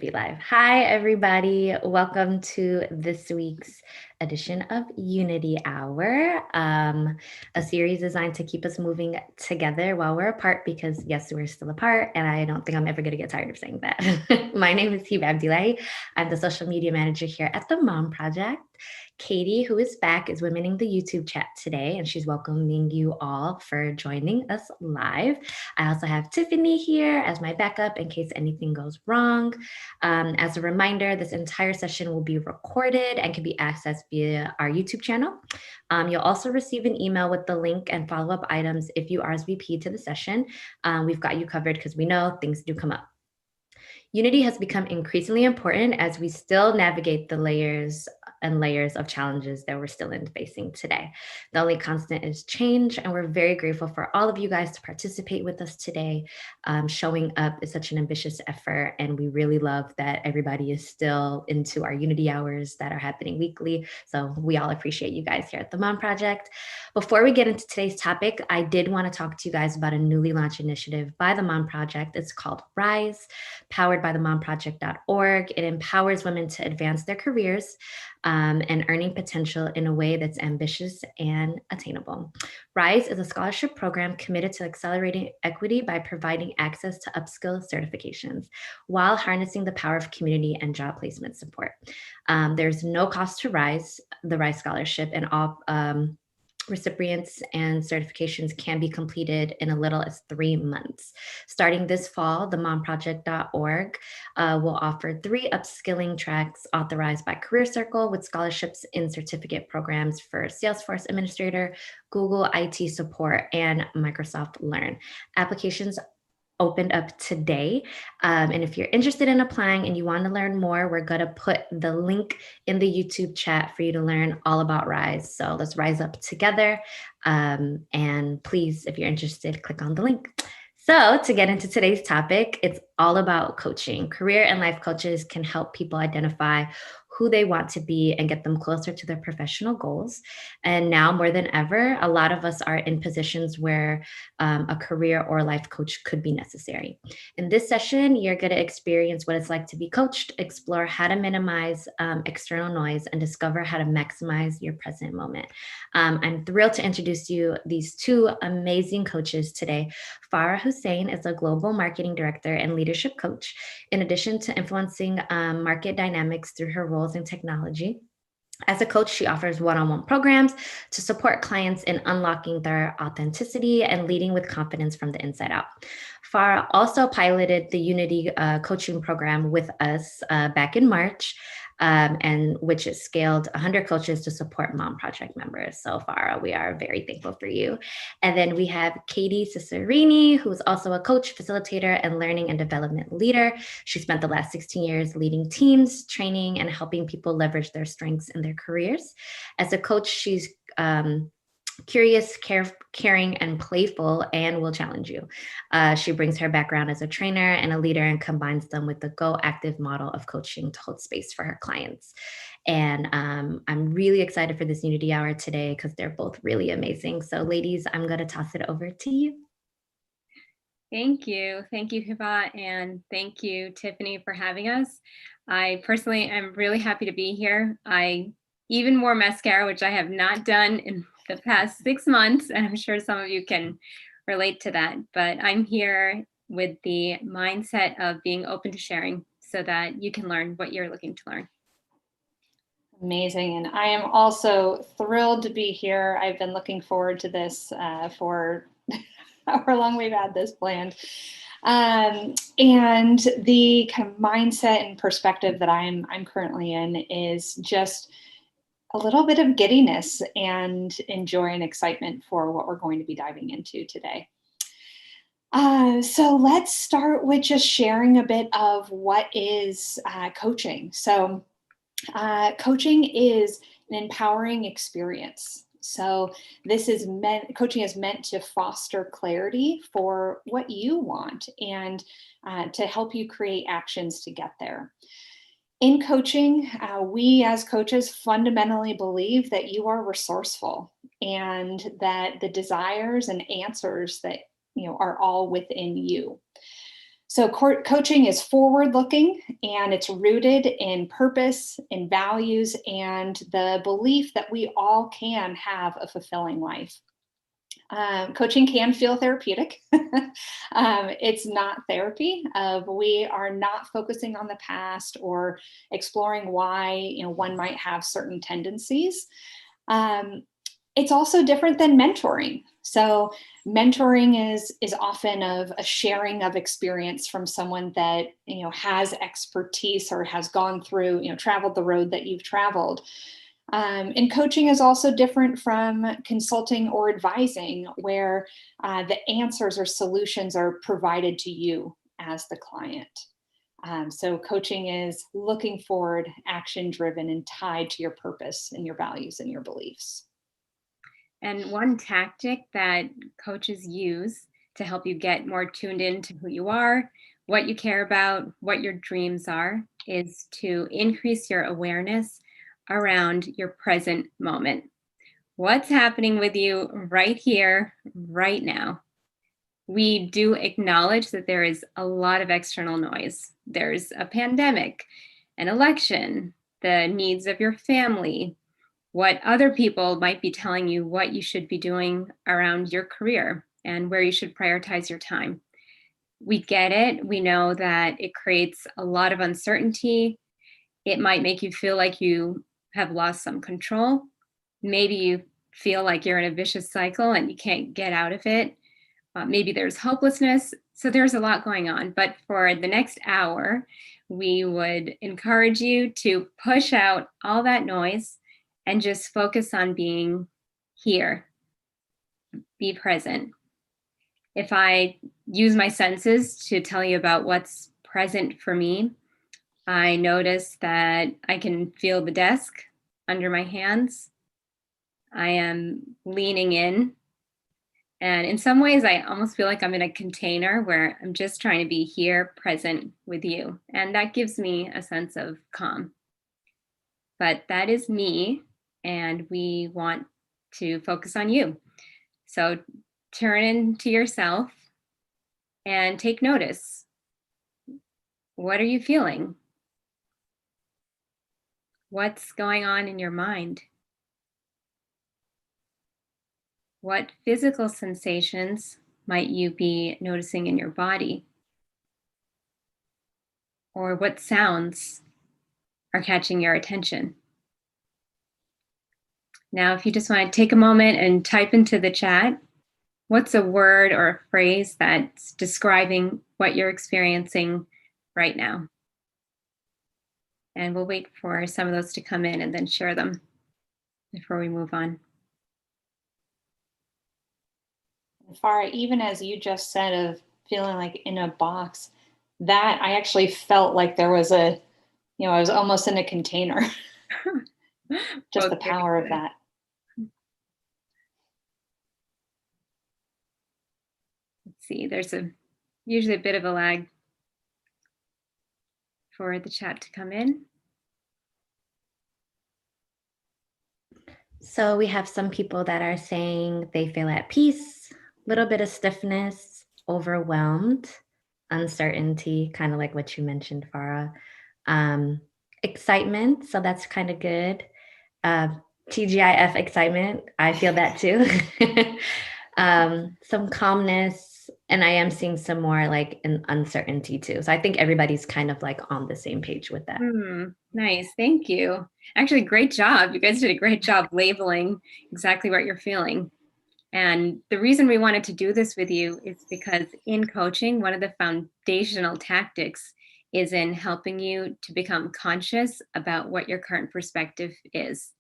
be live. Hi, everybody. Welcome to this week's edition of Unity Hour, a series designed to keep us moving together while we're apart because, yes, we're still apart, and I don't think I'm ever going to get tired of saying that. My name is Hiba Abdullahi. I'm the social media manager here at the Mom Project. Katie, who is back, is womening the YouTube chat today, and she's welcoming you all for joining us live. I also have Tiffany here as my backup in case anything goes wrong. As a reminder, this entire session will be recorded and can be accessed via our YouTube channel. You'll also receive an email with the link and follow-up items if you RSVP to the session. We've got you covered because we know things do come up. Unity has become increasingly important as we still navigate the layers and layers of challenges that we're still facing today. The only constant is change, and we're very grateful for all of you guys to participate with us today. Showing up is such an ambitious effort, and we really love that everybody is still into our Unity hours that are happening weekly. So we all appreciate you guys here at the Mom Project. Before we get into today's topic, I did want to talk to you guys about a newly launched initiative by the Mom Project. It's called Rise, powered by the momproject.org. It empowers women to advance their careers and earning potential in a way that's ambitious and attainable. Rise is a scholarship program committed to accelerating equity by providing access to upskill certifications while harnessing the power of community and job placement support. There's no cost to Rise, the Rise Scholarship, and all recipients and certifications can be completed in as little as 3 months. Starting this fall, the momproject.org will offer 3 upskilling tracks authorized by Career Circle with scholarships in certificate programs for Salesforce Administrator, Google IT Support, and Microsoft Learn. Applications opened up today. And if you're interested in applying and you want to learn more, we're going to put the link in the YouTube chat for you to learn all about Rise. So let's rise up together. And please, if you're interested, click on the link. So to get into today's topic, it's all about coaching. Career and life coaches can help people identify who they want to be and get them closer to their professional goals. And now more than ever, a lot of us are in positions where a career or life coach could be necessary. In this session, you're going to experience what it's like to be coached, explore how to minimize external noise, and discover how to maximize your present moment. I'm thrilled to introduce you these 2 amazing coaches today. Farah Hussein is a global marketing director and leadership coach. In addition to influencing market dynamics through her roles in technology, as a coach, she offers one-on-one programs to support clients in unlocking their authenticity and leading with confidence from the inside out. Farah also piloted the Unity coaching program with us back in March, and which has scaled 100 coaches to support Mom Project members. So Farah, we are very thankful for you. And then we have Katie Cicerini, who is also a coach, facilitator, and learning and development leader. She spent the last 16 years leading teams, training, and helping people leverage their strengths in their careers. As a coach, she's curious, caring, and playful, and will challenge you. She brings her background as a trainer and a leader and combines them with the Go Active model of coaching to hold space for her clients. And I'm really excited for this Unity Hour today because they're both really amazing. So ladies, I'm going to toss it over to you. Thank you. Thank you, Hiba, and thank you, Tiffany, for having us. I personally am really happy to be here. I even wore mascara, which I have not done in the past 6 months, and I'm sure some of you can relate to that. But I'm here with the mindset of being open to sharing so that you can learn what you're looking to learn. Amazing. And I am also thrilled to be here. I've been looking forward to this for however long we've had this planned. And the kind of mindset and perspective that I'm currently in is just a little bit of giddiness and joy and excitement for what we're going to be diving into today. So let's start with just sharing a bit of what is coaching. So coaching is an empowering experience. So coaching is meant to foster clarity for what you want and to help you create actions to get there. In coaching, we as coaches fundamentally believe that you are resourceful and that the desires and answers that are all within you. So coaching is forward looking, and it's rooted in purpose, in values, and the belief that we all can have a fulfilling life. Coaching can feel therapeutic. It's not therapy. We are not focusing on the past or exploring why one might have certain tendencies. It's also different than mentoring. So mentoring is often of a sharing of experience from someone that has expertise or has gone through, traveled the road that you've traveled. And coaching is also different from consulting or advising, where the answers or solutions are provided to you as the client. So coaching is looking forward, action driven, and tied to your purpose and your values and your beliefs. And one tactic that coaches use to help you get more tuned into who you are, what you care about, what your dreams are, is to increase your awareness around your present moment. What's happening with you right here, right now? We do acknowledge that there is a lot of external noise. There's a pandemic, an election, the needs of your family, what other people might be telling you what you should be doing around your career and where you should prioritize your time. We get it. We know that it creates a lot of uncertainty. It might make you feel like you have lost some control. Maybe you feel like you're in a vicious cycle and you can't get out of it. Maybe there's hopelessness. So there's a lot going on. But for the next hour, we would encourage you to push out all that noise and just focus on being here, be present. If I use my senses to tell you about what's present for me, I notice that I can feel the desk under my hands. I am leaning in. And in some ways, I almost feel like I'm in a container where I'm just trying to be here, present with you. And that gives me a sense of calm. But that is me, and we want to focus on you. So turn into yourself and take notice. What are you feeling? What's going on in your mind? What physical sensations might you be noticing in your body? Or what sounds are catching your attention? Now, if you just want to take a moment and type into the chat, what's a word or a phrase that's describing what you're experiencing right now? And we'll wait for some of those to come in and then share them before we move on. Farah, even as you just said of feeling like in a box, that I actually felt like there was I was almost in a container. Just the power of that. Let's see, there's usually a bit of a lag for the chat to come in. So we have some people that are saying they feel at peace, a little bit of stiffness, overwhelmed, uncertainty, kind of like what you mentioned, Farah. Excitement, so that's kind of good. TGIF excitement, I feel that too. Some calmness, and I am seeing some more like an uncertainty too. So I think everybody's kind of like on the same page with that. Nice, thank you. Actually, great job. You guys did a great job labeling exactly what you're feeling. And the reason we wanted to do this with you is because in coaching, one of the foundational tactics is in helping you to become conscious about what your current perspective is.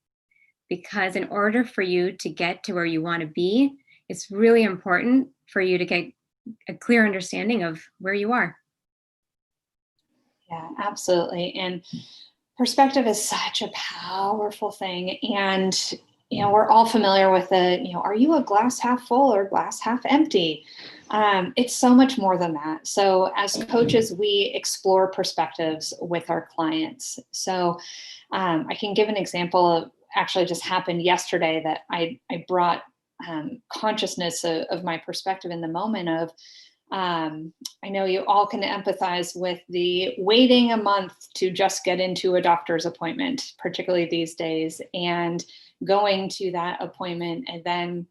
Because in order for you to get to where you want to be, it's really important for you to get a clear understanding of where you are. Yeah, absolutely. And perspective is such a powerful thing. And, we're all familiar with the, are you a glass half full or glass half empty? It's so much more than that. So as coaches, we explore perspectives with our clients. So I can give an example of actually just happened yesterday that I brought consciousness of my perspective in the moment of I know you all can empathize with the waiting a month to just get into a doctor's appointment, particularly these days, and going to that appointment and then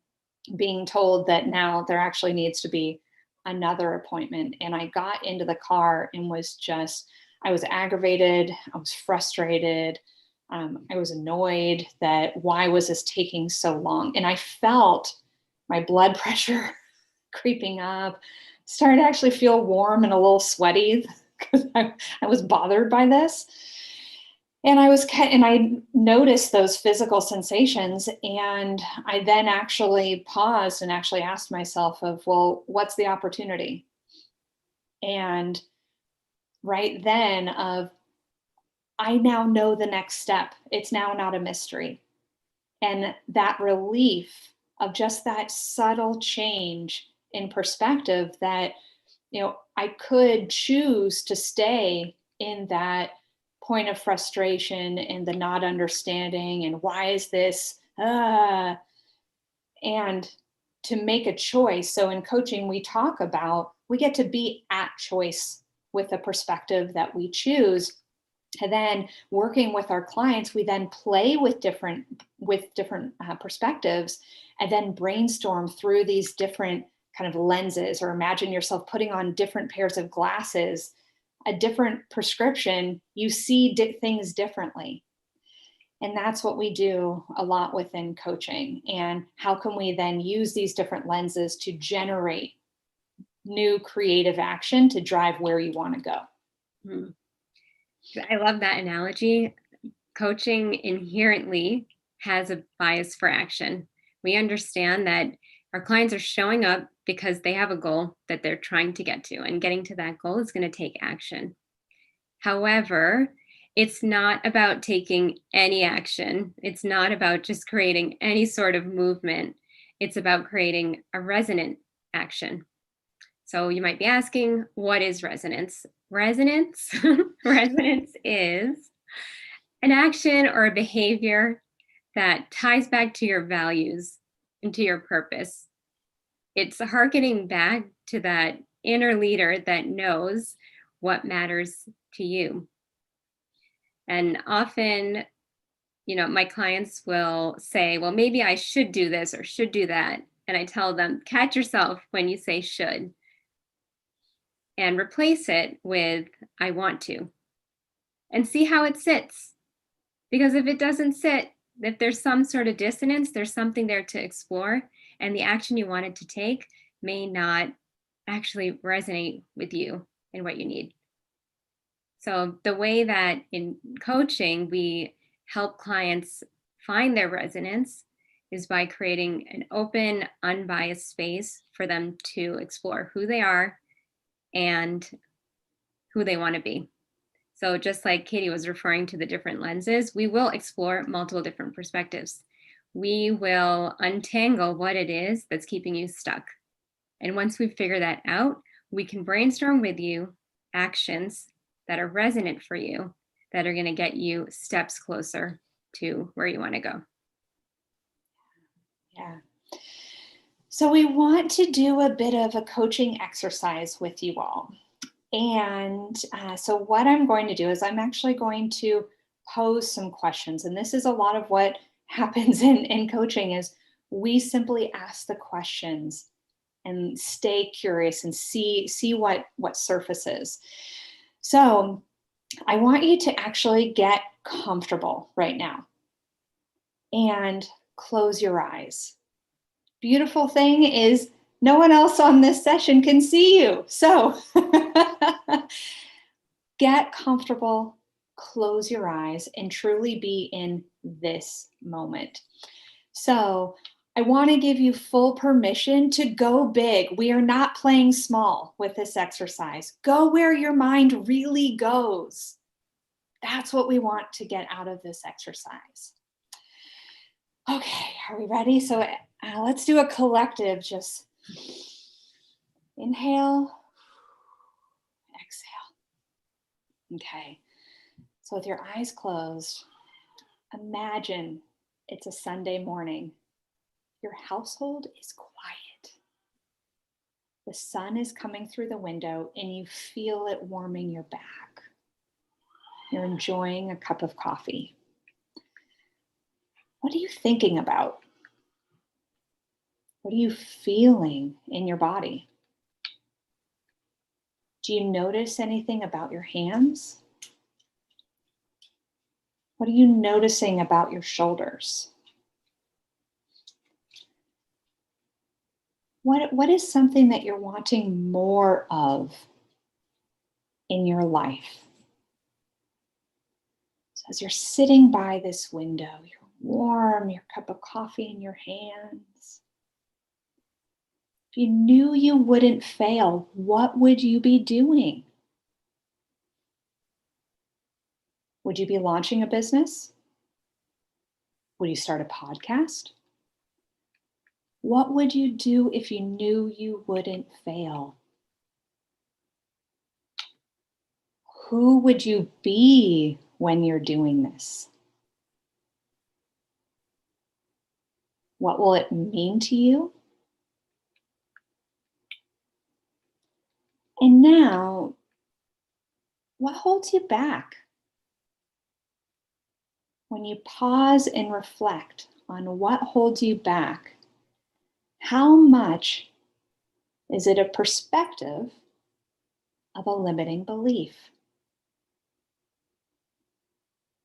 being told that now there actually needs to be another appointment. And I got into the car and I was aggravated, I was frustrated, I was annoyed that why was this taking so long? And I felt my blood pressure creeping up, started to actually feel warm and a little sweaty because I was bothered by this. And I noticed those physical sensations. And I then actually paused and actually asked myself of, well, what's the opportunity? And right then I now know the next step. It's now not a mystery. And that relief of just that subtle change in perspective that, I could choose to stay in that point of frustration and the not understanding and why is this, and to make a choice. So in coaching, we get to be at choice with the perspective that we choose. And then working with our clients, we then play with different perspectives and then brainstorm through these different kind of lenses, or imagine yourself putting on different pairs of glasses, a different prescription, you see things differently. And that's what we do a lot within coaching. And how can we then use these different lenses to generate new creative action to drive where you want to go? Hmm. I love that analogy. Coaching inherently has a bias for action. We understand that our clients are showing up because they have a goal that they're trying to get to, and getting to that goal is going to take action. However, it's not about taking any action. It's not about just creating any sort of movement. It's about creating a resonant action. So you might be asking, what is resonance? Resonance, resonance is an action or a behavior that ties back to your values and to your purpose. It's harkening back to that inner leader that knows what matters to you. And often, my clients will say, well, maybe I should do this or should do that. And I tell them, catch yourself when you say should, and replace it with I want to, and see how it sits. Because if it doesn't sit, if there's some sort of dissonance, there's something there to explore, and the action you wanted to take may not actually resonate with you and what you need. So the way that in coaching, we help clients find their resonance is by creating an open, unbiased space for them to explore who they are and who they want to be. So just like Katie was referring to the different lenses, we will explore multiple different perspectives. We will untangle what it is that's keeping you stuck. And once we figure that out, we can brainstorm with you actions that are resonant for you, that are going to get you steps closer to where you want to go. Yeah. So we want to do a bit of a coaching exercise with you all. And so what I'm going to do is I'm actually going to pose some questions. And this is a lot of what happens in coaching is we simply ask the questions and stay curious and see what surfaces. So I want you to actually get comfortable right now and close your eyes. Beautiful thing is no one else on this session can see you. So get comfortable, close your eyes, and truly be in this moment. So I want to give you full permission to go big. We are not playing small with this exercise. Go where your mind really goes. That's what we want to get out of this exercise. Okay, are we ready? So let's do a collective, just inhale, exhale. Okay, so with your eyes closed, imagine it's a Sunday morning. Your household is quiet. The sun is coming through the window and you feel it warming your back. You're enjoying a cup of coffee. What are you thinking about? What are you feeling in your body? Do you notice anything about your hands? What are you noticing about your shoulders? What is something that you're wanting more of in your life? So as you're sitting by this window, you're warm, your cup of coffee in your hands. If you knew you wouldn't fail, what would you be doing? Would you be launching a business? Would you start a podcast? What would you do if you knew you wouldn't fail? Who would you be when you're doing this? What will it mean to you? And now, what holds you back? When you pause and reflect on what holds you back, how much is it a perspective of a limiting belief?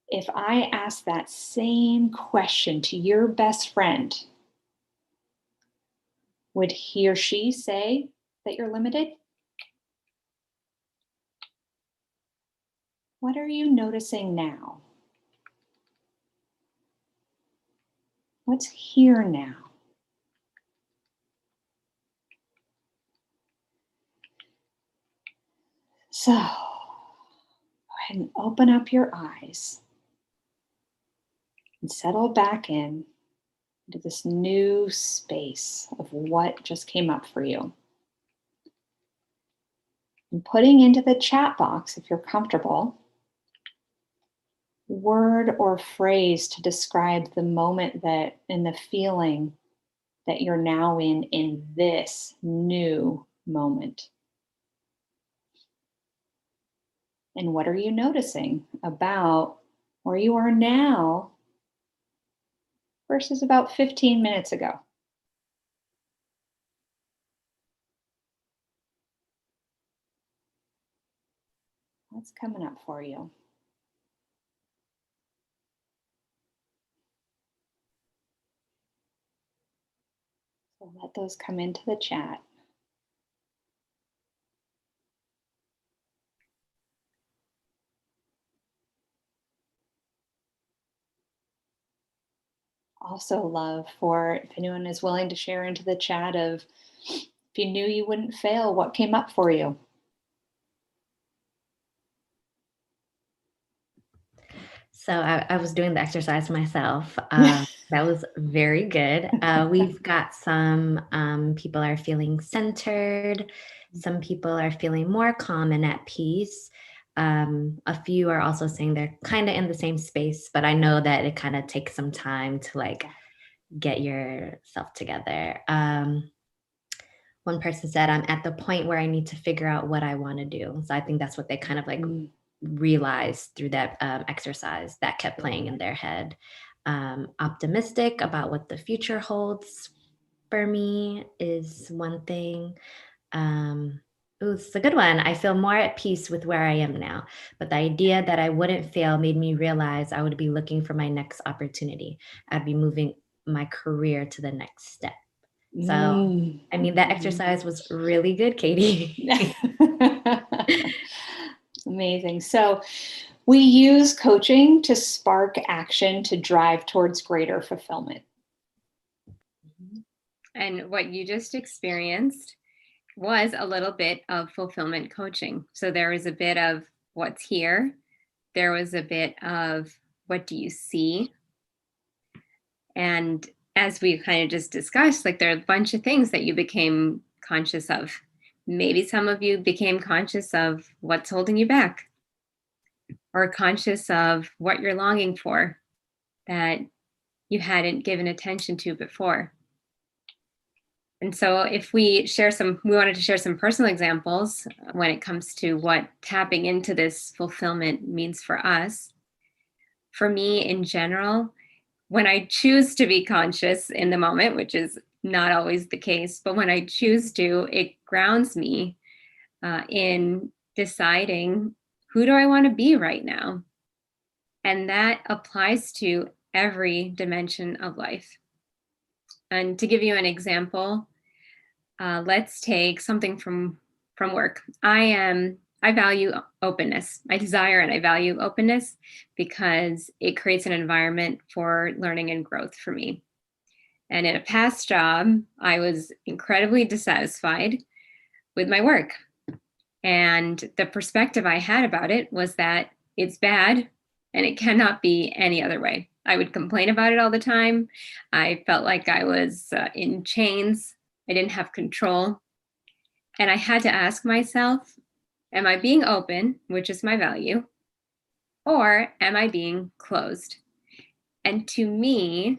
If I ask that same question to your best friend, would he or she say that you're limited? What are you noticing now? What's here now? So, go ahead and open up your eyes and settle back in into this new space of what just came up for you. And putting into the chat box, if you're comfortable, word or phrase to describe the moment that and the feeling that you're now in this new moment. And what are you noticing about where you are now versus about 15 minutes ago? What's coming up for you? So let those come into the chat. Also love for if anyone is willing to share into the chat of if you knew you wouldn't fail, what came up for you? So I was doing the exercise myself. That was very good. We've got some people are feeling centered. Some people are feeling more calm and at peace. A few are also saying they're kind of in the same space, but I know that it kind of takes some time to like get yourself together. One person said, I'm at the point where I need to figure out what I want to do. So I think that's what they kind of like realized through that exercise that kept playing in their head. Optimistic about what the future holds for me is one thing. Ooh, it's a good one. I feel more at peace with where I am now. But the idea that I wouldn't fail made me realize I would be looking for my next opportunity. I'd be moving my career to the next step. So, I mean, that exercise was really good, Katie. Amazing. So, we use coaching to spark action to drive towards greater fulfillment. And what you just experienced was a little bit of fulfillment coaching. So there was a bit of what's here. There was a bit of what do you see? And as we kind of just discussed, like there are a bunch of things that you became conscious of. Maybe some of you became conscious of what's holding you back, or conscious of what you're longing for that you hadn't given attention to before. And so if we wanted to share some personal examples when it comes to what tapping into this fulfillment means for us. For me in general, when I choose to be conscious in the moment, which is not always the case, but when I choose to, it grounds me in deciding, who do I want to be right now? And that applies to every dimension of life. And to give you an example, let's take something from work. I value openness. I desire and I value openness because it creates an environment for learning and growth for me. And in a past job, I was incredibly dissatisfied with my work. And the perspective I had about it was that it's bad and it cannot be any other way. I would complain about it all the time. I felt like I was in chains. I didn't have control. And I had to ask myself, am I being open, which is my value, or am I being closed? And to me,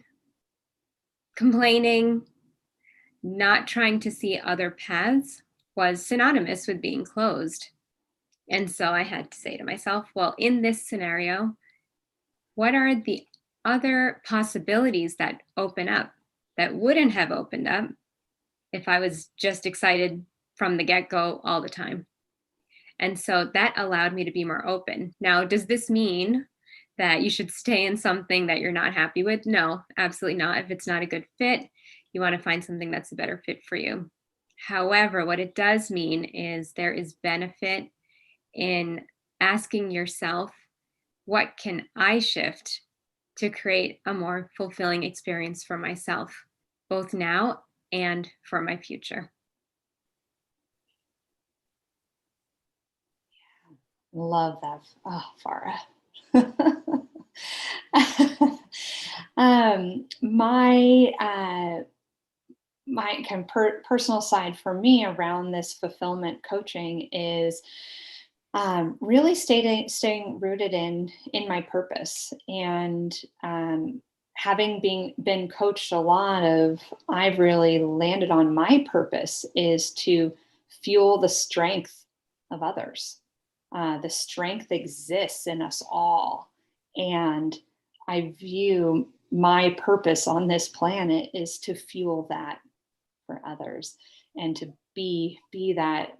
complaining, not trying to see other paths was synonymous with being closed. And so I had to say to myself, well, in this scenario, what are the other possibilities that open up that wouldn't have opened up if I was just excited from the get-go all the time? And so that allowed me to be more open. Now, does this mean that you should stay in something that you're not happy with? No, absolutely not. If it's not a good fit, you want to find something that's a better fit for you. However, what it does mean is there is benefit in asking yourself, what can I shift to create a more fulfilling experience for myself, both now and for my future? Love that. Oh, Farah. My kind of personal side for me around this fulfillment coaching is really staying rooted in my purpose, and having been coached a lot of, I've really landed on my purpose is to fuel the strength of others. The strength exists in us all, and I view my purpose on this planet is to fuel that for others, and to be that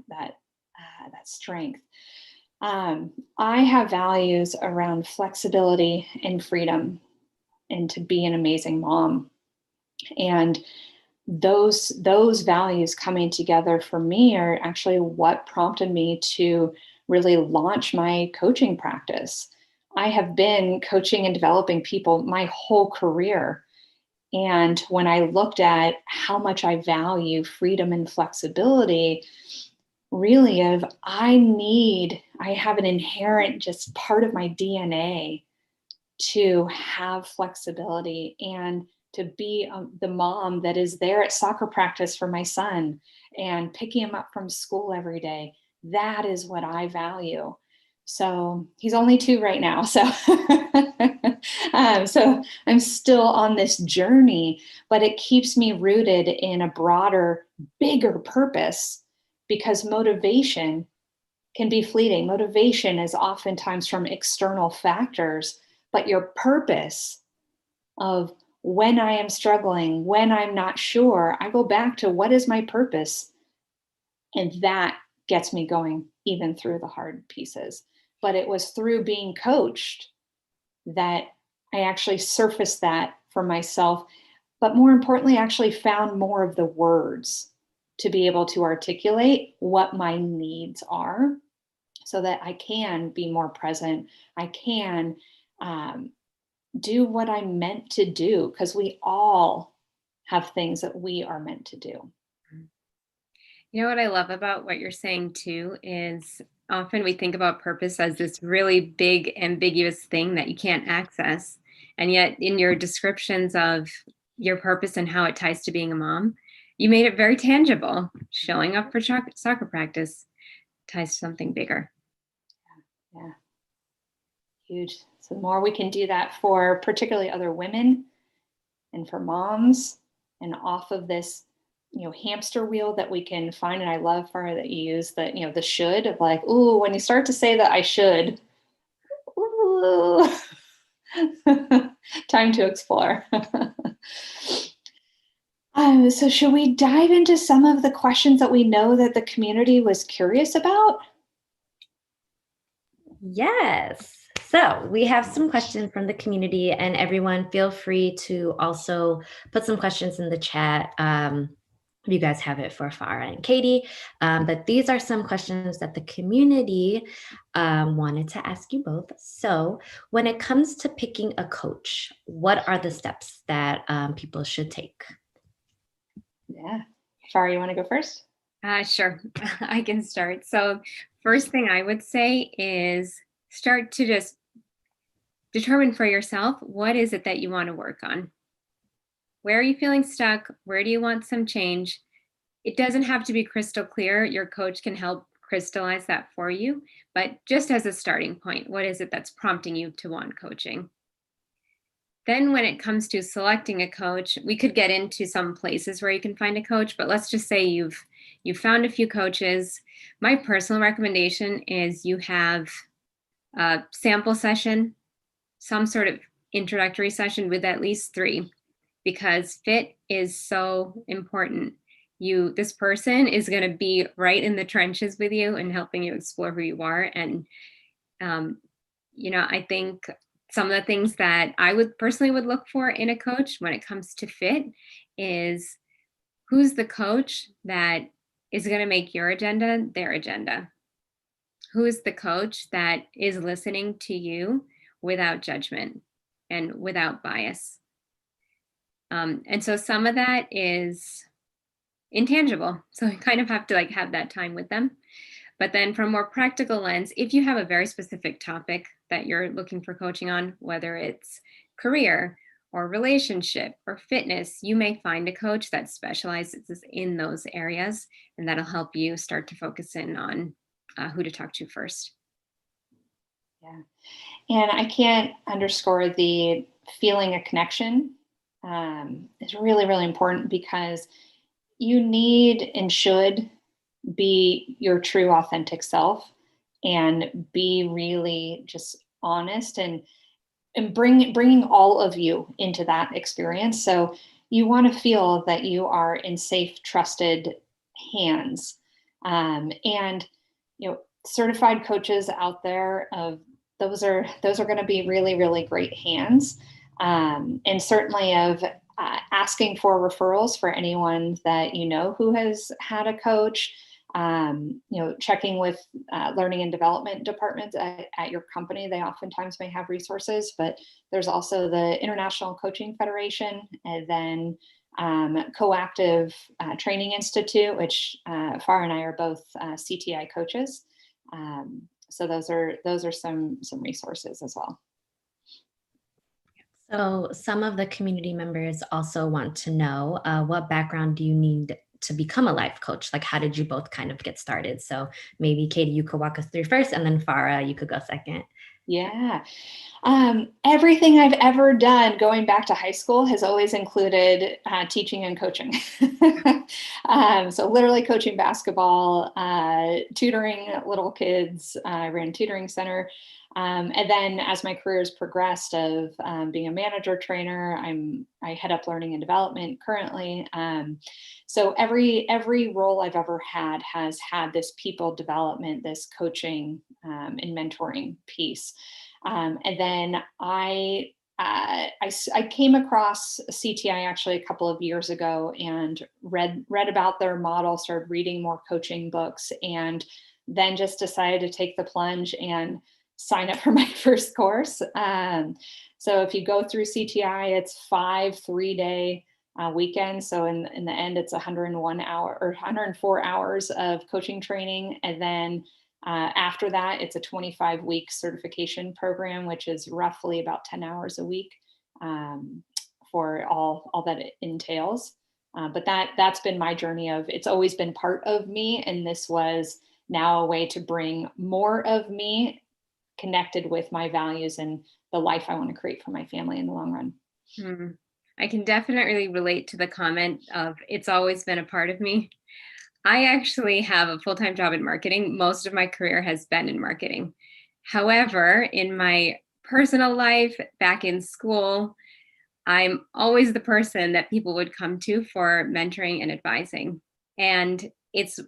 strength. I have values around flexibility and freedom, and to be an amazing mom. And those values coming together for me are actually what prompted me to really launch my coaching practice. I have been coaching and developing people my whole career. And when I looked at how much I value freedom and flexibility, really of I have an inherent just part of my DNA to have flexibility, and to be the mom that is there at soccer practice for my son and picking him up from school every day. That is what I value. So he's only 2 right now. So I'm still on this journey, but it keeps me rooted in a broader, bigger purpose, because motivation can be fleeting. Motivation is oftentimes from external factors, but your purpose of, when I am struggling, when I'm not sure, I go back to, what is my purpose? And that gets me going even through the hard pieces. But it was through being coached that I actually surfaced that for myself, but more importantly, actually found more of the words to be able to articulate what my needs are, so that I can be more present. I can do what I'm meant to do, because we all have things that we are meant to do. You know what I love about what you're saying too is often we think about purpose as this really big, ambiguous thing that you can't access. And yet, in your descriptions of your purpose and how it ties to being a mom, you made it very tangible. Showing up for soccer practice ties to something bigger. Yeah, huge. So the more we can do that for particularly other women and for moms, and off of this hamster wheel that we can find. And I love, Farah, that you use the should of like, ooh, when you start to say that I should, ooh, time to explore. So should we dive into some of the questions that we know that the community was curious about? Yes. So we have some questions from the community, and everyone feel free to also put some questions in the chat. If you guys have it for Farah and Katie. But these are some questions that the community wanted to ask you both. So, when it comes to picking a coach, what are the steps that people should take? Yeah. Farah, you want to go first? Sure, I can start. So first thing I would say is start to just determine for yourself, what is it that you want to work on? Where are you feeling stuck? Where do you want some change? It doesn't have to be crystal clear. Your coach can help crystallize that for you. But just as a starting point, what is it that's prompting you to want coaching? Then when it comes to selecting a coach, we could get into some places where you can find a coach, but let's just say you've found a few coaches. My personal recommendation is you have a sample session, some sort of introductory session with at least 3, because fit is so important. This person is going to be right in the trenches with you and helping you explore who you are. And um, I think some of the things that I would personally would look for in a coach when it comes to fit is, who's the coach that is going to make your agenda their agenda? Who is the coach that is listening to you without judgment and without bias? And so some of that is intangible. So you kind of have to have that time with them. But then from a more practical lens, if you have a very specific topic that you're looking for coaching on, whether it's career or relationship or fitness, you may find a coach that specializes in those areas, and that'll help you start to focus in on who to talk to first. Yeah. And I can't underscore the feeling a connection is really, really important, because you need and should be your true authentic self and be really just honest and bringing all of you into that experience. So you want to feel that you are in safe, trusted hands. And certified coaches out there, of those are going to be really, really great hands. And certainly of asking for referrals for anyone that who has had a coach. Checking with learning and development departments at your company. They oftentimes may have resources, but there's also the International Coaching Federation, and then Coactive Training Institute, which Farah and I are both CTI coaches. So those are some resources as well. So, some of the community members also want to know what background do you need to become a life coach? Like, how did you both kind of get started? So, maybe Katie, you could walk us through first, and then Farah, you could go second. Yeah. Everything I've ever done going back to high school has always included teaching and coaching. So literally coaching basketball, tutoring little kids. I ran a tutoring center. And then as my career has progressed of being a manager trainer, I head up learning and development currently. So every role I've ever had has had this people development, this coaching and mentoring piece. And then I came across CTI actually a couple of years ago and read about their model, started reading more coaching books, and then just decided to take the plunge and sign up for my first course. So if you go through CTI, it's 5 3-day weekends. So in the end, it's 101 hour or 104 hours of coaching training. And then after that, it's a 25-week certification program, which is roughly about 10 hours a week for all that it entails. But that's been my journey of, it's always been part of me. And this was now a way to bring more of me connected with my values and the life I want to create for my family in the long run. I can definitely relate to the comment of it's always been a part of me. I actually have a full-time job in marketing. Most of my career has been in marketing. However, in my personal life, back in school, I'm always the person that people would come to for mentoring and advising. And it's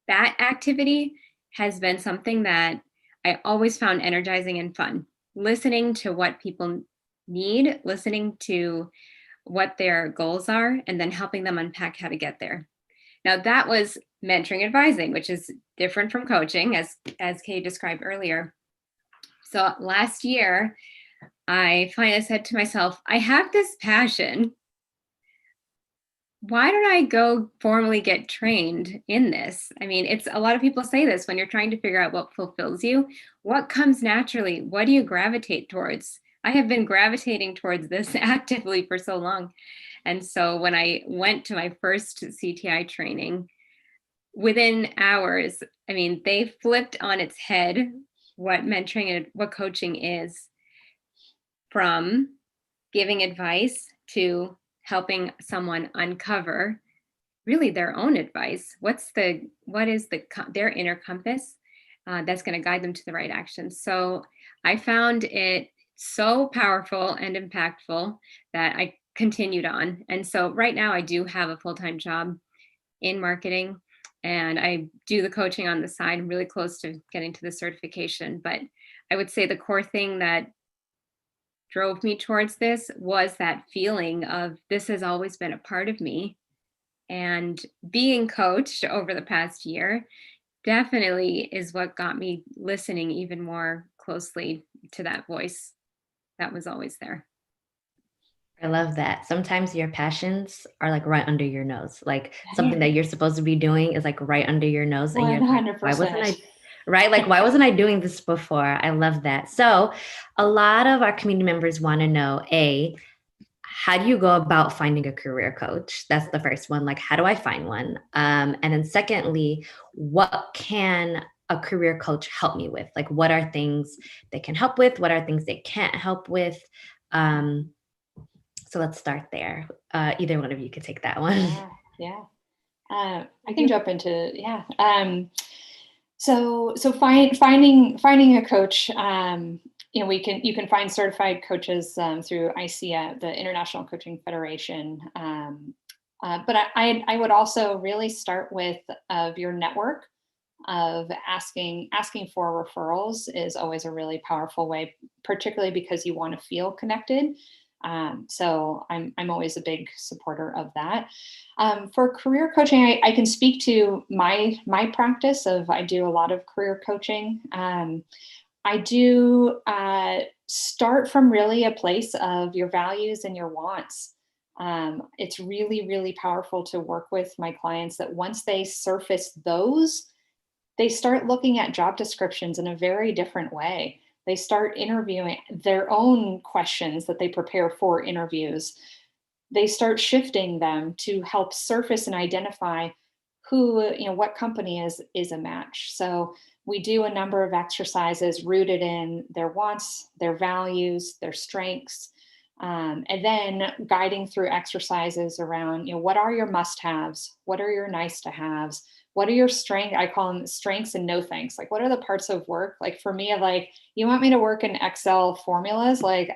that activity has been something that I always found energizing and fun. Listening to what people need, listening to what their goals are, and then helping them unpack how to get there. Now that was mentoring advising, which is different from coaching, as Kay described earlier. So last year, I finally said to myself, I have this passion. Why don't I go formally get trained in this? I mean, it's a lot of people say this when you're trying to figure out what fulfills you. What comes naturally? What do you gravitate towards? I have been gravitating towards this actively for so long. And so when I went to my first CTI training, within hours, I mean, they flipped on its head what mentoring and what coaching is, from giving advice to helping someone uncover really their own advice. What is their inner compass that's going to guide them to the right action. So I found it so powerful and impactful that I continued on. And so right now I do have a full-time job in marketing, and I do the coaching on the side. I'm really close to getting to the certification, but I would say the core thing that drove me towards this was that feeling of this has always been a part of me. And being coached over the past year definitely is what got me listening even more closely to that voice that was always there. I love that. Sometimes your passions are like right under your nose. Like something Yeah. that you're supposed to be doing is like right under your nose, and you're like, why wasn't 100%. I right? Like, why wasn't I doing this before? I love that. So, a lot of our community members want to know, A, how do you go about finding a career coach? That's the first one. Like, how do I find one? And then secondly, what can a career coach help me with? Like, what are things they can help with? What are things they can't help with? Um, so let's start there. Either one of you could take that one. Yeah, yeah. I can jump into, yeah. So finding a coach. You can find certified coaches through ICEA, the International Coaching Federation. But I would also really start with of your network of asking for referrals is always a really powerful way, particularly because you want to feel connected. So I'm always a big supporter of that. For career coaching, I can speak to my practice of I do a lot of career coaching. I do start from really a place of your values and your wants. It's really, really powerful to work with my clients that once they surface those, they start looking at job descriptions in a very different way. They start interviewing their own questions that they prepare for interviews. They start shifting them to help surface and identify what company is a match. So we do a number of exercises rooted in their wants, their values, their strengths, and then guiding through exercises around, what are your must-haves? What are your nice-to-haves? What are your strengths? I call them strengths and no thanks. Like, what are the parts of work? Like for me, like, you want me to work in Excel formulas? Like,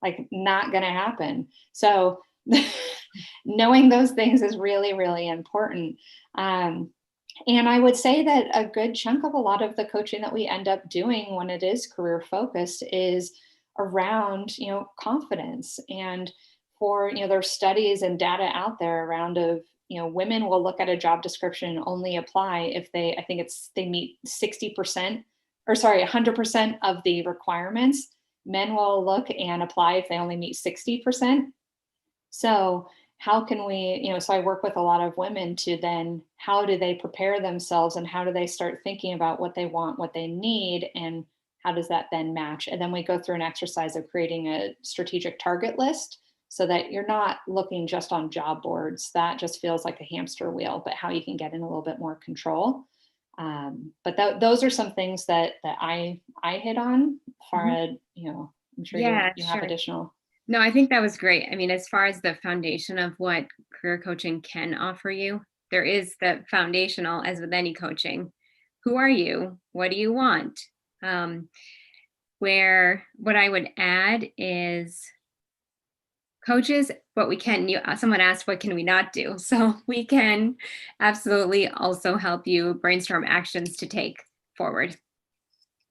like not gonna happen. So knowing those things is really, really important. And I would say that a good chunk of a lot of the coaching that we end up doing when it is career focused is around, confidence. And for, there's studies and data out there around of, women will look at a job description and only apply if I think they meet 60%, or sorry, 100% of the requirements. Men will look and apply if they only meet 60%. So how can we, so I work with a lot of women to then, how do they prepare themselves and how do they start thinking about what they want, what they need, and how does that then match? And then we go through an exercise of creating a strategic target list so that you're not looking just on job boards. That just feels like a hamster wheel, but how you can get in a little bit more control. But those are some things that I hit on. Fara, I'm sure Yeah, you have sure. additional. No, I think that was great. I mean, as far as the foundation of what career coaching can offer you, there is the foundational, as with any coaching. Who are you? What do you want? Um, where what I would add is coaches, what we can, someone asked, what can we not do? So we can absolutely also help you brainstorm actions to take forward.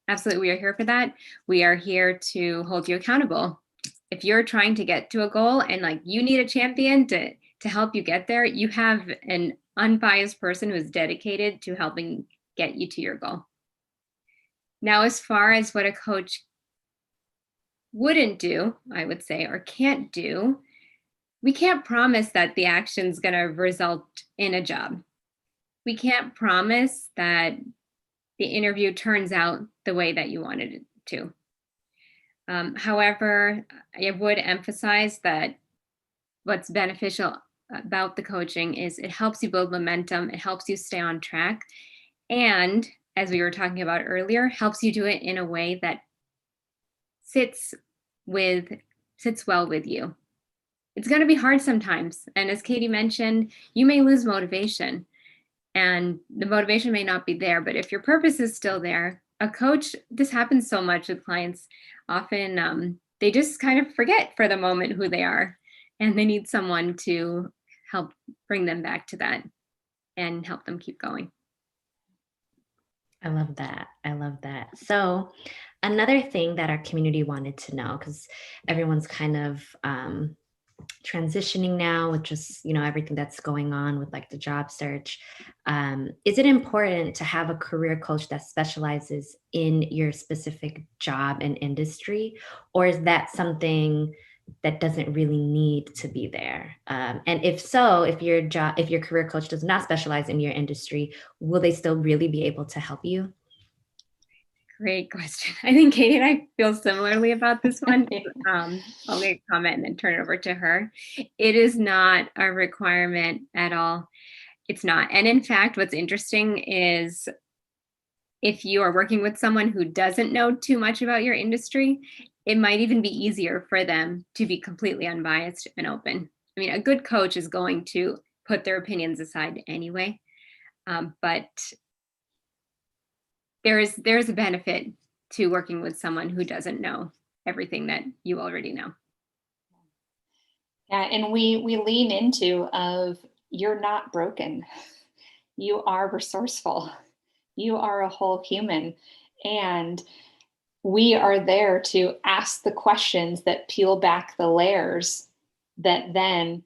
Absolutely, we are here for that. We are here to hold you accountable. If you're trying to get to a goal and like you need a champion to help you get there, you have an unbiased person who is dedicated to helping get you to your goal. Now, as far as what a coach wouldn't do, I would say, or can't do, we can't promise that the action's going to result in a job. We can't promise that the interview turns out the way that you wanted it to. However, I would emphasize that what's beneficial about the coaching is it helps you build momentum, it helps you stay on track, and as we were talking about earlier, helps you do it in a way that sits well with you. It's going to be hard sometimes, and as Katie mentioned, you may lose motivation, and the motivation may not be there, but if your purpose is still there, a coach, this happens so much with clients, often they just kind of forget for the moment who they are, and they need someone to help bring them back to that and help them keep going. I love that. I love that. So, another thing that our community wanted to know, because everyone's kind of transitioning now with just everything that's going on with like the job search, is it important to have a career coach that specializes in your specific job and industry, or is that something that doesn't really need to be there? And if so, if your career coach does not specialize in your industry, will they still really be able to help you? Great question. I think Katie and I feel similarly about this one. I'll make a comment and then turn it over to her. It is not a requirement at all. It's not. And in fact, what's interesting is if you are working with someone who doesn't know too much about your industry, it might even be easier for them to be completely unbiased and open. I mean, a good coach is going to put their opinions aside anyway, but there's a benefit to working with someone who doesn't know everything that you already know. Yeah, and we lean into of you're not broken. You are resourceful. You are a whole human. And we are there to ask the questions that peel back the layers that then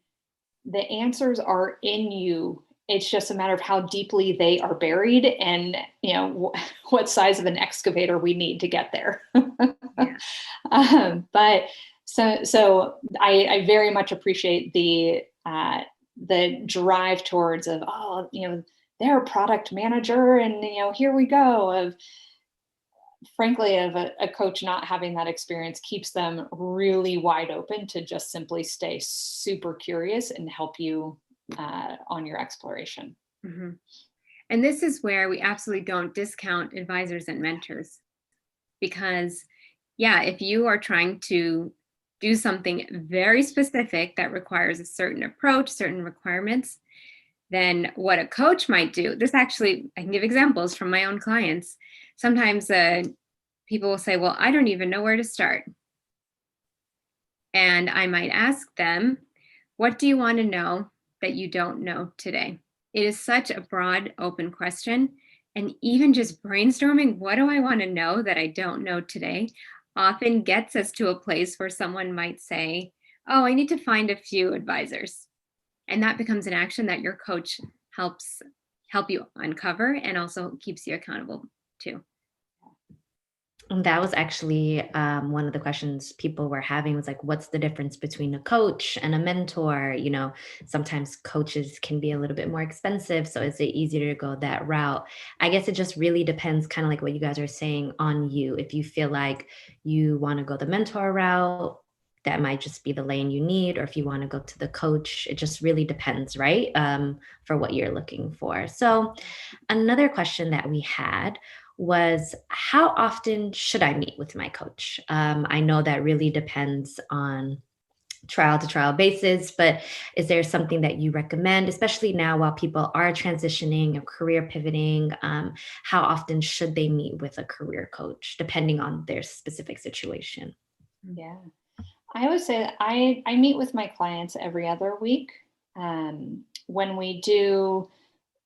the answers are in you. It's just a matter of how deeply they are buried and what size of an excavator we need to get there. Yeah. But so I very much appreciate the drive towards of they're a product manager and here we go of frankly of a coach not having that experience keeps them really wide open to just simply stay super curious and help you on your exploration. Mm-hmm. And this is where we absolutely don't discount advisors and mentors, because yeah, if you are trying to do something very specific that requires a certain approach, certain requirements, then what a coach might do, this actually, I can give examples from my own clients. Sometimes people will say, well, I don't even know where to start. And I might ask them, what do you want to know that you don't know today? It is such a broad, open question. And even just brainstorming, what do I want to know that I don't know today, often gets us to a place where someone might say, oh, I need to find a few advisors. And that becomes an action that your coach help you uncover and also keeps you accountable too. And that was actually one of the questions people were having was like, what's the difference between a coach and a mentor? Sometimes coaches can be a little bit more expensive. So is it easier to go that route? I guess it just really depends, kind of like what you guys are saying, on you. If you feel like you want to go the mentor route, that might just be the lane you need. Or if you want to go to the coach, it just really depends, right? For what you're looking for. So another question that we had was, how often should I meet with my coach? I know that really depends on trial to trial basis, but is there something that you recommend, especially now while people are transitioning or career pivoting? How often should they meet with a career coach, depending on their specific situation? Yeah. I would say that I meet with my clients every other week. When we do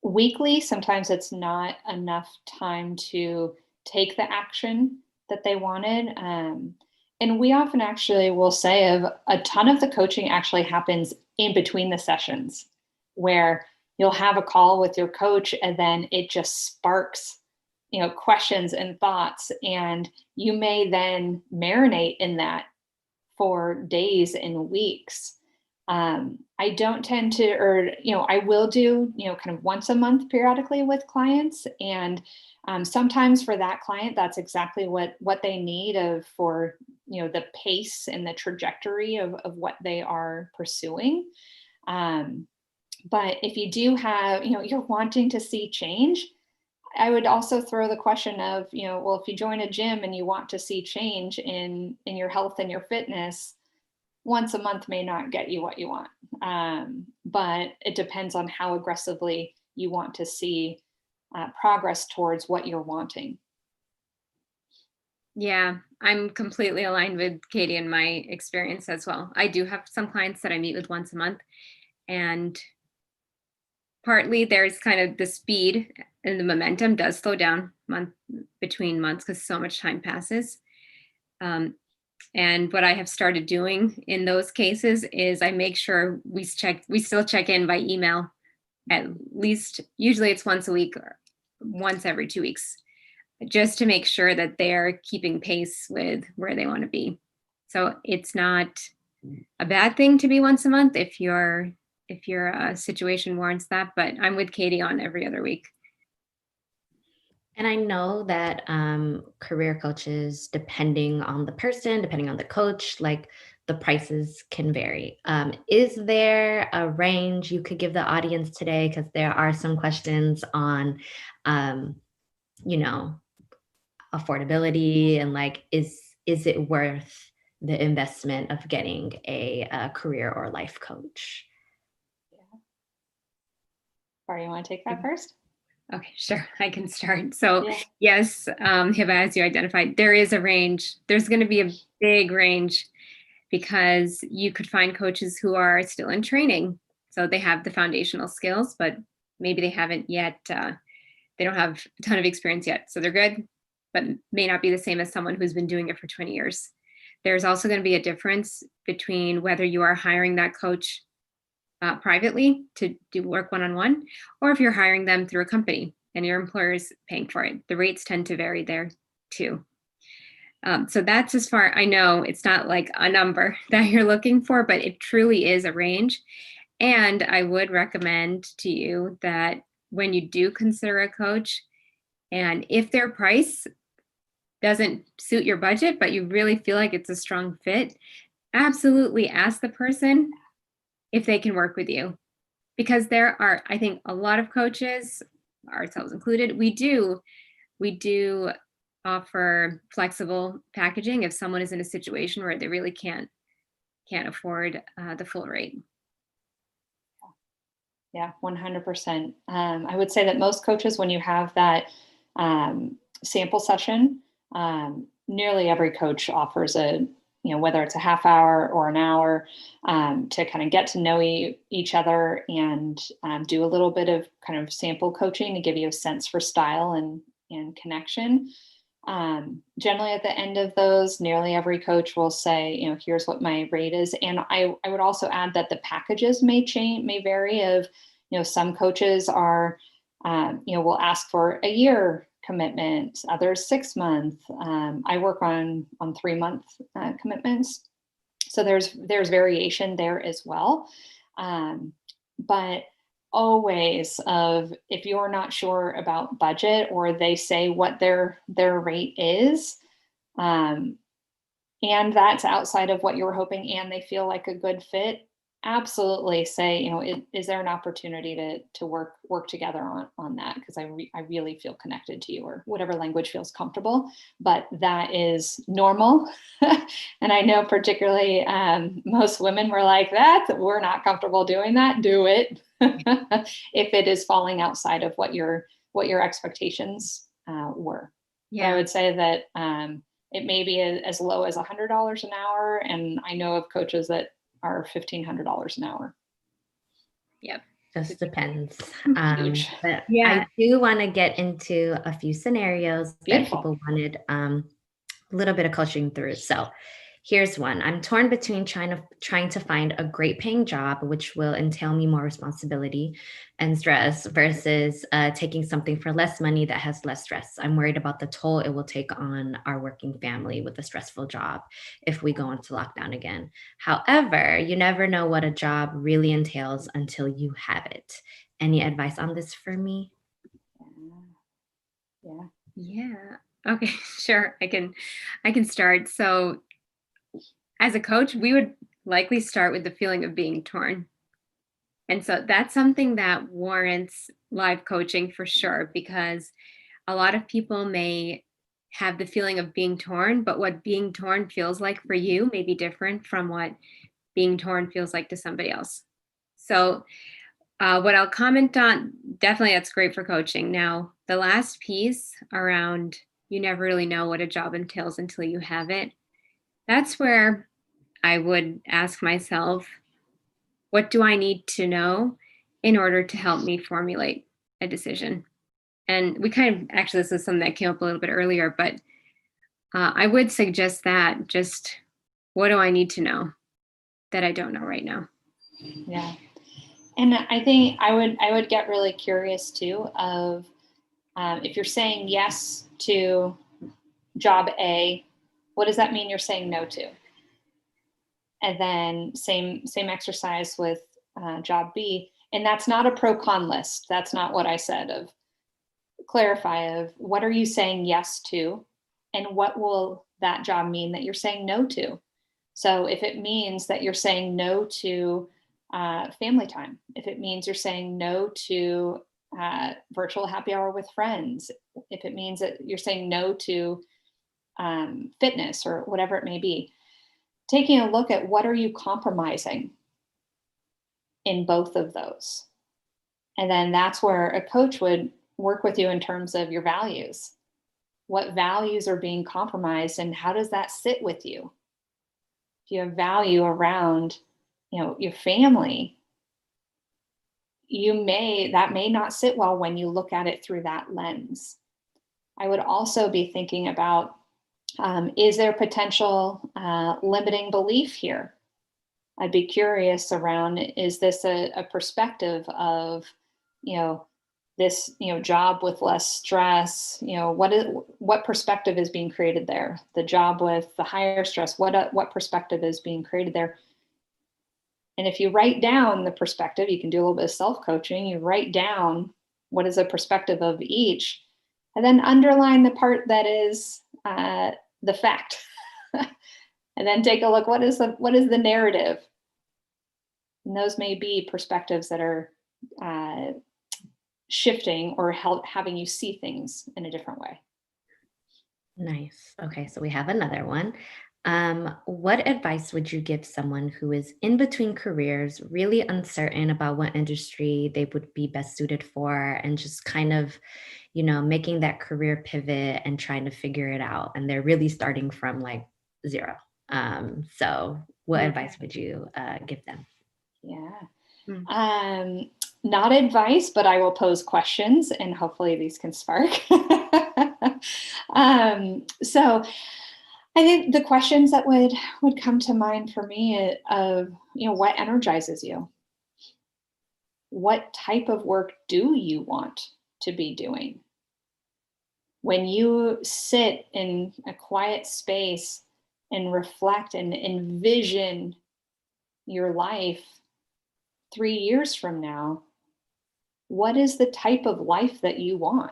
weekly, sometimes it's not enough time to take the action that they wanted. And we often actually will say of a ton of the coaching actually happens in between the sessions where you'll have a call with your coach and then it just sparks, questions and thoughts. And you may then marinate in that for days and weeks. I don't tend to, or, I will do, kind of once a month periodically with clients. And sometimes for that client, that's exactly what they need for, the pace and the trajectory of what they are pursuing. But if you do have, you're wanting to see change, I would also throw the question of, well, if you join a gym and you want to see change in your health and your fitness, once a month may not get you what you want. But it depends on how aggressively you want to see progress towards what you're wanting. Yeah, I'm completely aligned with Katie and my experience as well. I do have some clients that I meet with once a month, and partly there's kind of the speed and the momentum does slow down month between months because so much time passes. And what I have started doing in those cases is I make sure we still check in by email at least, usually it's once a week or once every 2 weeks, just to make sure that they're keeping pace with where they want to be. So it's not a bad thing to be once a month if your situation warrants that, but I'm with Katie on every other week. And I know that career coaches, depending on the person, depending on the coach, like the prices can vary. Is there a range you could give the audience today? Because there are some questions on, um, you know, affordability and like, is it worth the investment of getting a career or life coach? Yeah. Or you want to take that first? Okay, sure. I can start. So Yeah. yes, Hiba, as you identified, there is a range. There's going to be a big range because you could find coaches who are still in training. So they have the foundational skills, but maybe they haven't yet, they don't have a ton of experience yet. So they're good, but may not be the same as someone who's been doing it for 20 years. There's also going to be a difference between whether you are hiring that coach privately to do work one-on-one, or if you're hiring them through a company and your employer is paying for it. The rates tend to vary there too. So that's as far I know. It's not like a number that you're looking for, but it truly is a range. And I would recommend to you that when you do consider a coach, and if their price doesn't suit your budget, but you really feel like it's a strong fit, absolutely ask the person if they can work with you. Because there are, I think, a lot of coaches, ourselves included, we do offer flexible packaging if someone is in a situation where they really can't afford the full rate. Yeah, 100%. I would say that most coaches, when you have that sample session, nearly every coach offers whether it's a half hour or an hour, to kind of get to know each other and do a little bit of kind of sample coaching to give you a sense for style and connection. Generally at the end of those, nearly every coach will say, here's what my rate is. And I would also add that the packages may vary of, some coaches are, will ask for a year commitment, others 6 month. I work on 3-month commitments. So there's variation there as well. But always if you're not sure about budget or they say what their rate is, and that's outside of what you were hoping and they feel like a good fit, absolutely say, is there an opportunity to work together on that? Because I really feel connected to you, or whatever language feels comfortable. But that is normal, and I know particularly most women were like that. We're not comfortable doing that. Do it if it is falling outside of what your expectations were. But I Yeah. would say that it may be as low as $100 an hour, and I know of coaches that are $1,500 an hour. Yep. Just depends. Huge. But Yeah. I do want to get into a few scenarios that Beautiful. people wanted a little bit of coaching through. So here's one. I'm torn between trying to find a great paying job, which will entail me more responsibility and stress, versus taking something for less money that has less stress. I'm worried about the toll it will take on our working family with a stressful job if we go into lockdown again. However, you never know what a job really entails until you have it. Any advice on this for me? Yeah. Yeah. Okay, sure. I can start. So as a coach, we would likely start with the feeling of being torn. And so that's something that warrants live coaching for sure, because a lot of people may have the feeling of being torn, but what being torn feels like for you may be different from what being torn feels like to somebody else. So, what I'll comment on, definitely that's great for coaching. Now, the last piece around you never really know what a job entails until you have it, that's where I would ask myself, what do I need to know in order to help me formulate a decision? And we kind of actually, this is something that came up a little bit earlier, but I would suggest that just what do I need to know that I don't know right now? Yeah. And I think I would get really curious too of if you're saying yes to job A, what does that mean you're saying no to? And then same exercise with job B, and that's not a pro con list. That's not what I said. Of clarify of what are you saying yes to, and what will that job mean that you're saying no to. So if it means that you're saying no to family time, if it means you're saying no to virtual happy hour with friends, if it means that you're saying no to fitness or whatever it may be, taking a look at what are you compromising in both of those. And then that's where a coach would work with you in terms of your values. What values are being compromised, and how does that sit with you? If you have value around, your family, that may not sit well when you look at it through that lens. I would also be thinking about, is there potential limiting belief here? I'd be curious around, is this a perspective of, this, job with less stress, what perspective is being created there? The job with the higher stress, what perspective is being created there? And if you write down the perspective, you can do a little bit of self-coaching. You write down what is the perspective of each, and then underline the part that is the fact. And then take a look, what is the narrative? And those may be perspectives that are shifting or having you see things in a different way. Nice. Okay, so we have another one. What advice would you give someone who is in between careers, really uncertain about what industry they would be best suited for, and just kind of, making that career pivot and trying to figure it out, and they're really starting from like zero? So, what Mm, advice would you give them? Yeah. mm. Not advice, but I will pose questions, and hopefully these can spark. So I think the questions that would come to mind for me of, what energizes you? What type of work do you want to be doing? When you sit in a quiet space and reflect and envision your life 3 years from now, what is the type of life that you want?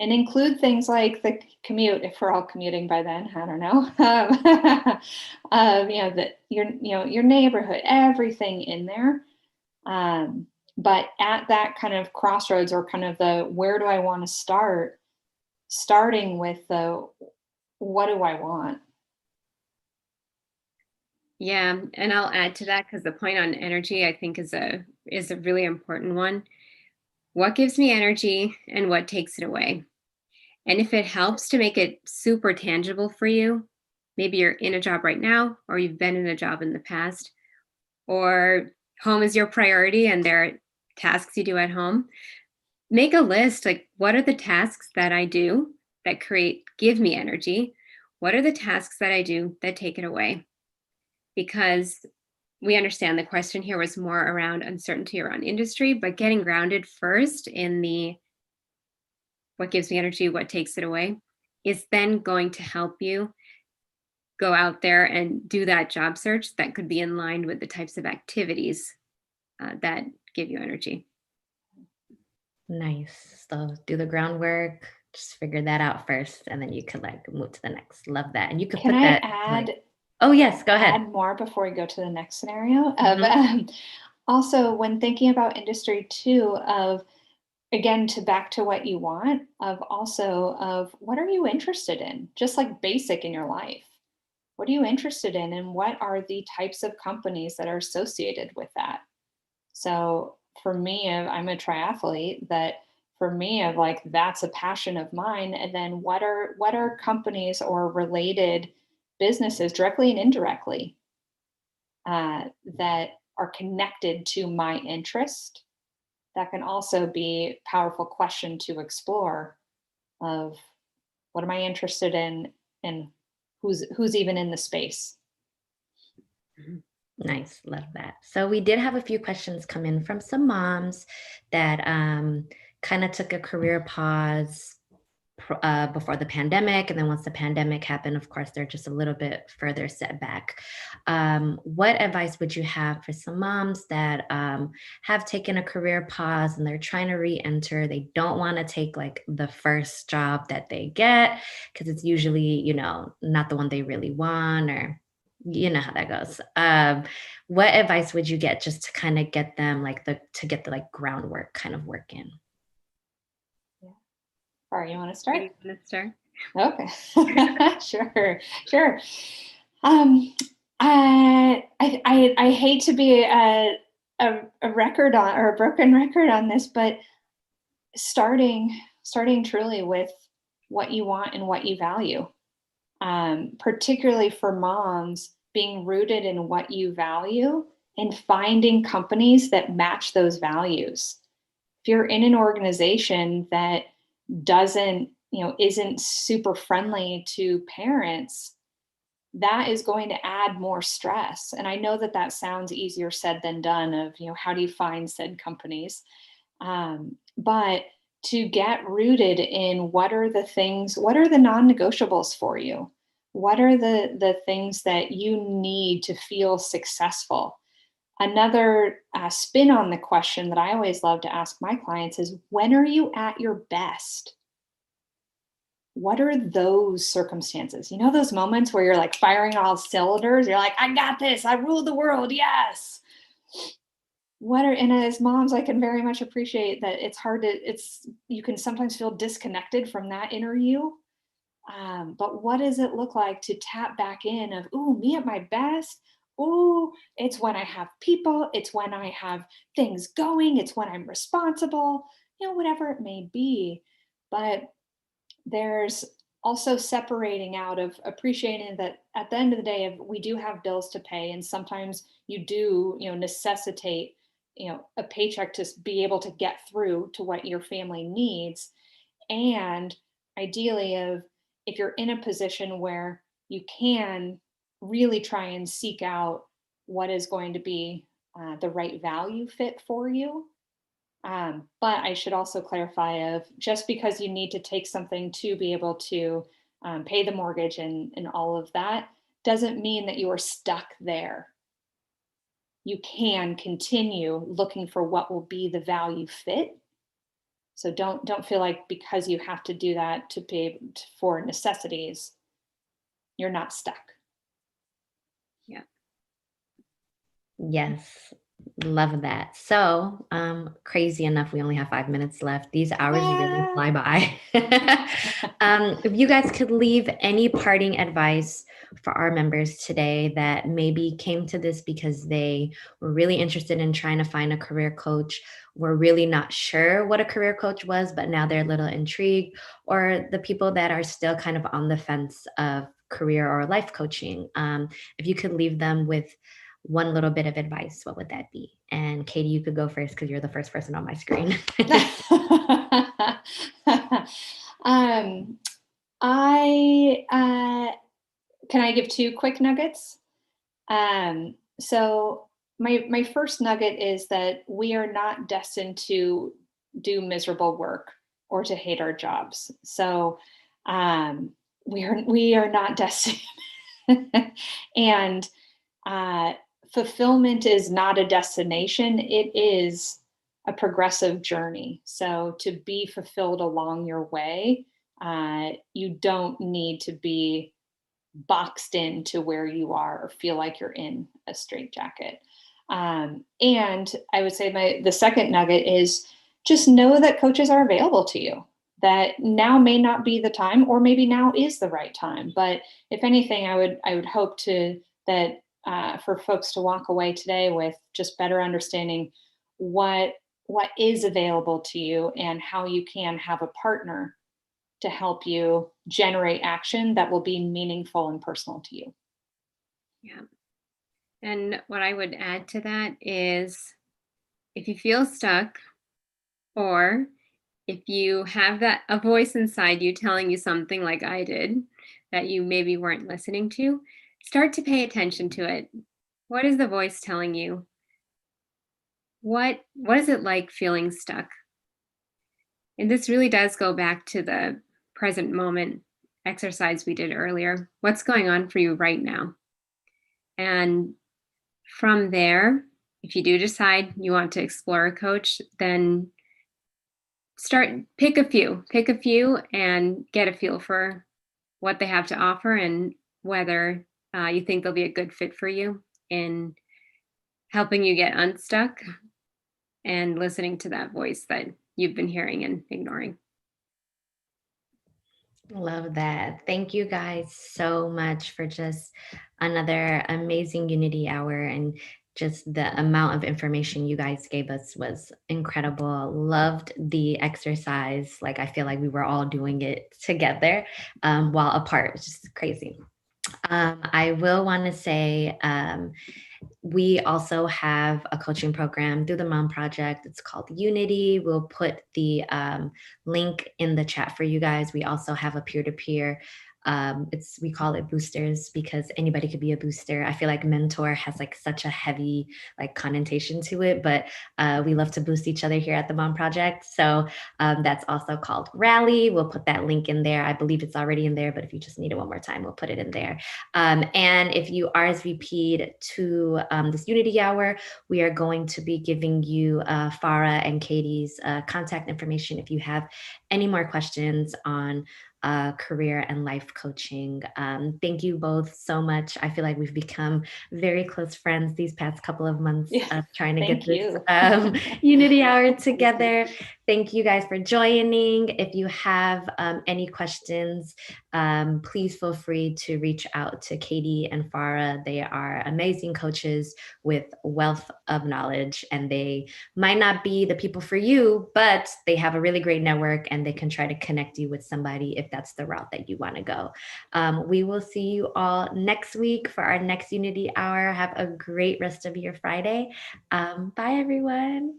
and include things like the commute, if we're all commuting by then, I don't know. Your neighborhood, everything in there. But at that kind of crossroads, or kind of the where do I want to start, starting with the what do I want? Yeah, and I'll add to that because the point on energy I think is a really important one. What gives me energy and what takes it away? And if it helps to make it super tangible for you, maybe you're in a job right now, or you've been in a job in the past, or home is your priority and there are tasks you do at home, make a list like, what are the tasks that I do that give me energy? What are the tasks that I do that take it away? Because we understand the question here was more around uncertainty around industry, but getting grounded first in the what gives me energy, what takes it away, is then going to help you go out there and do that job search that could be in line with the types of activities that give you energy. Nice. So do the groundwork, just figure that out first, and then you could like move to the next. Love that. And you could Can put I that like, add oh yes, go ahead. more before we go to the next scenario? Of Mhm. also, when thinking about industry too, of again to back to what you want, of also of what are you interested in, just like basic in your life. What are you interested in, and what are the types of companies that are associated with that? So for me, I'm a triathlete, that for me of like that's a passion of mine. And then what are companies or related businesses, directly and indirectly, that are connected to my interest? That can also be a powerful question to explore of what am I interested in, and who's even in the space. Mhm. Nice, love that. So we did have a few questions come in from some moms that kind of took a career pause before the pandemic, and then once the pandemic happened, of course, they're just a little bit further set back. What advice would you have for some moms that have taken a career pause and they're trying to re-enter? They don't want to take like the first job that they get because it's usually, not the one they really want, or you know how that goes. What advice would you get just to kind of get them like to get the like groundwork kind of work in? Yeah. All right, you want to Where start? do you want to start? Okay. Sure, sure. Um, I hate to be a record on, or a broken record on this, but starting truly with what you want and what you value. Particularly for moms, being rooted in what you value and finding companies that match those values. If you're in an organization that isn't super friendly to parents, that is going to add more stress. And I know that that sounds easier said than done, of, how do you find said companies? But to get rooted in what are the non-negotiables for you? What are the things that you need to feel successful? Another spin on the question that I always love to ask my clients is, when are you at your best? What are those circumstances? Those moments where you're like firing all cylinders, you're like, I got this, I rule the world, yes. And as moms, I can very much appreciate that you can sometimes feel disconnected from that inner you. But what does it look like to tap back in of, ooh, me at my best? Ooh, it's when I have people, it's when I have things going, it's when I'm responsible, whatever it may be. But there's also separating out of appreciating that at the end of the day, we do have bills to pay, and sometimes you do necessitate a paycheck to be able to get through to what your family needs. And ideally, of if you're in a position where you can really try and seek out what is going to be the right value fit for you. But I should also clarify, of just because you need to take something to be able to pay the mortgage and all of that, doesn't mean that you are stuck there. You can continue looking for what will be the value fit, So don't feel like because you have to do that to pay for necessities, you're not stuck. Yeah. Yes, love that. So, crazy enough, we only have 5 minutes left. These hours really Ah. fly by. If you guys could leave any parting advice for our members today that maybe came to this because they were really interested in trying to find a career coach, were really not sure what a career coach was, but now they're a little intrigued, or the people that are still kind of on the fence of career or life coaching, if you could leave them with one little bit of advice, what would that be? And Katie, you could go first because you're the first person on my screen. um, I can I give two quick nuggets? So my first nugget is that we are not destined to do miserable work or to hate our jobs. So we are not destined, and uh, fulfillment is not a destination, it is a progressive journey. So to be fulfilled along your way, you don't need to be boxed into where you are or feel like you're in a straitjacket. And I would say the second nugget is just know that coaches are available to you. That now may not be the time, or maybe now is the right time. But if anything, I would hope to that for folks to walk away today with just better understanding what what is available to you and how you can have a partner to help you generate action that will be meaningful and personal to you. Yeah. And what I would add to that is if you feel stuck, or if you have that a voice inside you telling you something like I did that you maybe weren't listening to, start to pay attention to it. What is the voice telling you? What is it like feeling stuck? And this really does go back to the present moment exercise we did earlier. What's going on for you right now? And from there, if you do decide you want to explore a coach, then start pick a few and get a feel for what they have to offer and whether you think they'll be a good fit for you in helping you get unstuck and listening to that voice that you've been hearing and ignoring. Love that. Thank you guys so much for just another amazing Unity hour, and just the amount of information you guys gave us was incredible. Loved the exercise. Like, I feel like we were all doing it together while apart. It's just crazy. I will want to say we also have a coaching program through the Mom Project. It's called Unity. We'll put the link in the chat for you guys. We also have a peer to peer. We call it boosters because anybody could be a booster. I feel like mentor has like such a heavy like connotation to it, but we love to boost each other here at the Mom Project. So that's also called Rally. We'll put that link in there. I believe it's already in there, but if you just need it one more time, we'll put it in there. And if you RSVP'd to this Unity Hour, we are going to be giving you Farah and Katie's contact information if you have any more questions on career and life coaching. Thank you both so much. I feel like we've become very close friends these past couple of months Yeah, of trying to get thank this you. Unity Hour together. Thank you guys for joining. If you have any questions, please feel free to reach out to Katie and Farah. They are amazing coaches with wealth of knowledge, and they might not be the people for you, but they have a really great network and they can try to connect you with somebody if that's the route that you want to go. We will see you all next week for our next Unity Hour. Have a great rest of your Friday. Bye, everyone.